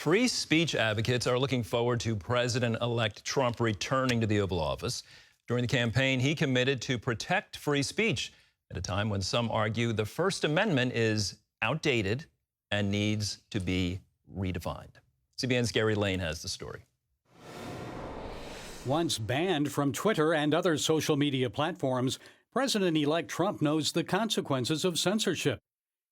Free speech advocates are looking forward to President-elect Trump returning to the Oval Office. During the campaign, he committed to protect free speech at a time when some argue the First Amendment is outdated and needs to be redefined. CBN's Gary Lane has the story. Once banned from Twitter and other social media platforms, President-elect Trump knows the consequences of censorship.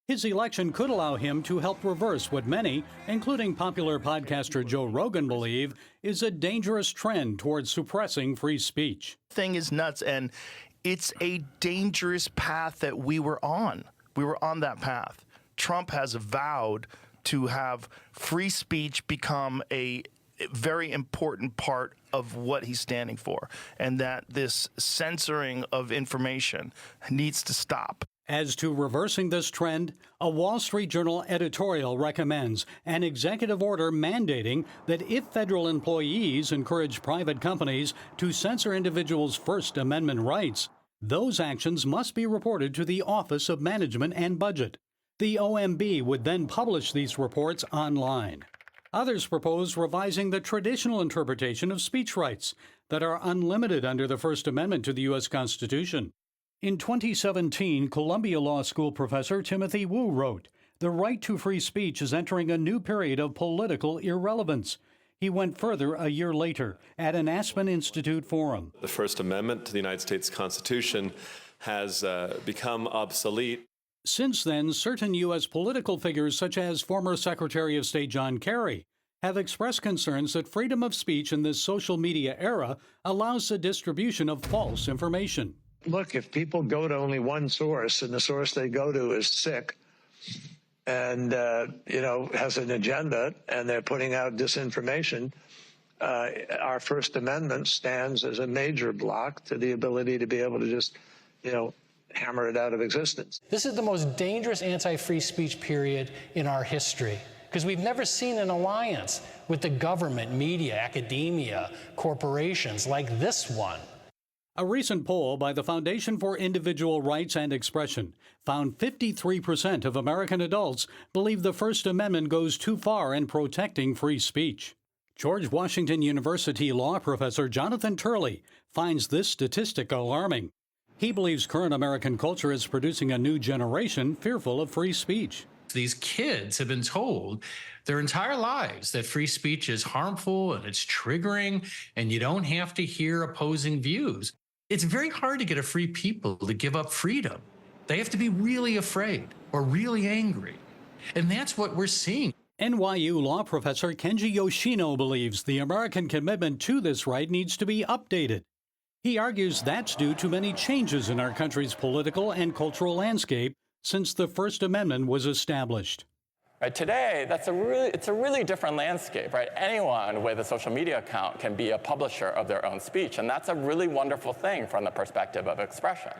His election could allow him to help reverse what many, including popular podcaster Joe Rogan, believe is a dangerous trend towards suppressing free speech. Thing is nuts, and it's a dangerous path that we were on. We were on that path. Trump has vowed to have free speech become a very important part of what he's standing for, and that this censoring of information needs to stop. As to reversing this trend, a Wall Street Journal editorial recommends an executive order mandating that if federal employees encourage private companies to censor individuals' First Amendment rights, those actions must be reported to the Office of Management and Budget. The OMB would then publish these reports online. Others propose revising the traditional interpretation of speech rights that are unlimited under the First Amendment to the U.S. Constitution. In 2017, Columbia Law School professor Timothy Wu wrote, "The right to free speech is entering a new period of political irrelevance." He went further a year later at an Aspen Institute forum. The First Amendment to the United States Constitution has become obsolete. Since then, certain U.S. political figures, such as former Secretary of State John Kerry, have expressed concerns that freedom of speech in this social media era allows the distribution of false information. Look, if people go to only one source and the source they go to is sick and, has an agenda and they're putting out disinformation, our First Amendment stands as a major block to the ability to be able to just, hammer it out of existence. This is the most dangerous anti-free speech period in our history, because we've never seen an alliance with the government, media, academia, corporations like this one. A recent poll by the Foundation for Individual Rights and Expression found 53% of American adults believe the First Amendment goes too far in protecting free speech. George Washington University law professor Jonathan Turley finds this statistic alarming. He believes current American culture is producing a new generation fearful of free speech. These kids have been told their entire lives that free speech is harmful and it's triggering and you don't have to hear opposing views. It's very hard to get a free people to give up freedom. They have to be really afraid or really angry. And that's what we're seeing. NYU law professor Kenji Yoshino believes the American commitment to this right needs to be updated. He argues that's due to many changes in our country's political and cultural landscape since the First Amendment was established. Right, today, it's a really different landscape, right? Anyone with a social media account can be a publisher of their own speech, and that's a really wonderful thing from the perspective of expression.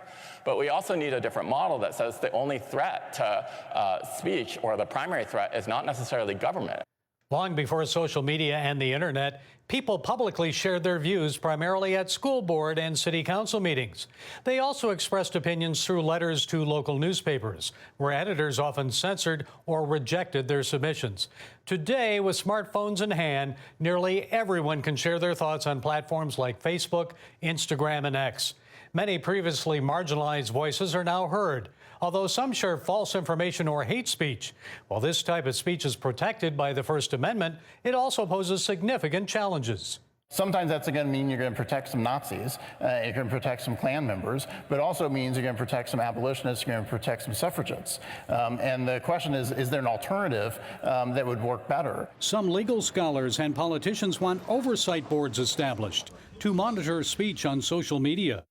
But we also need a different model that says the only threat to speech, or the primary threat, is not necessarily government. Long before social media and the internet, people publicly shared their views primarily at school board and city council meetings. They also expressed opinions through letters to local newspapers, where editors often censored or rejected their submissions. Today, with smartphones in hand, nearly everyone can share their thoughts on platforms like Facebook, Instagram, and X. Many previously marginalized voices are now heard, although some share false information or hate speech. While this type of speech is protected by the First Amendment, it also poses significant challenges. Sometimes that's going to mean you're going to protect some Nazis, you're going to protect some Klan members, but also means you're going to protect some abolitionists, you're going to protect some suffragettes. And the question is there an alternative that would work better? Some legal scholars and politicians want oversight boards established to monitor speech on social media.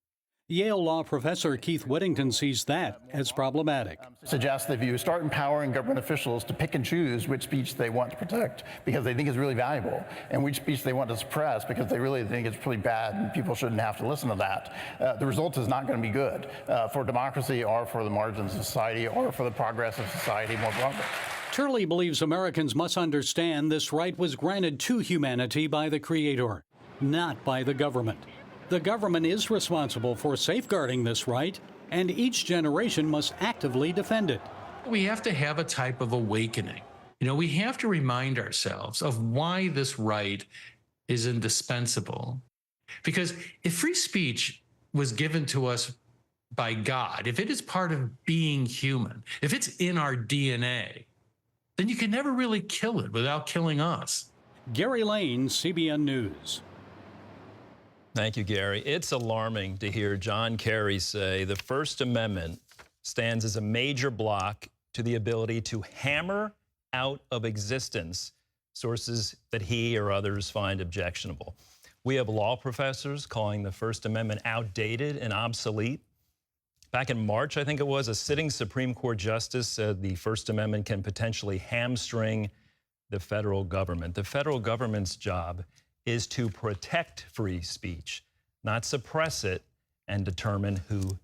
Yale law professor Keith Whittington sees that as problematic. Suggests that if you start empowering government officials to pick and choose which speech they want to protect because they think is really valuable, and which speech they want to suppress because they really think it's really bad and people shouldn't have to listen to that, the result is not going to be good for democracy or for the margins of society or for the progress of society more broadly. Turley believes Americans must understand this right was granted to humanity by the Creator, not by the government. The government is responsible for safeguarding this right, and each generation must actively defend it. We have to have a type of awakening. You know, we have to remind ourselves of why this right is indispensable. Because if free speech was given to us by God, if it is part of being human, if it's in our DNA, then you can never really kill it without killing us. Gary Lane, CBN News. Thank you, Gary. It's alarming to hear John Kerry say the First Amendment stands as a major block to the ability to hammer out of existence sources that he or others find objectionable. We have law professors calling the First Amendment outdated and obsolete. Back in March, I think it was, a sitting Supreme Court justice said the First Amendment can potentially hamstring the federal government. The federal government's job is to protect free speech, not suppress it and determine who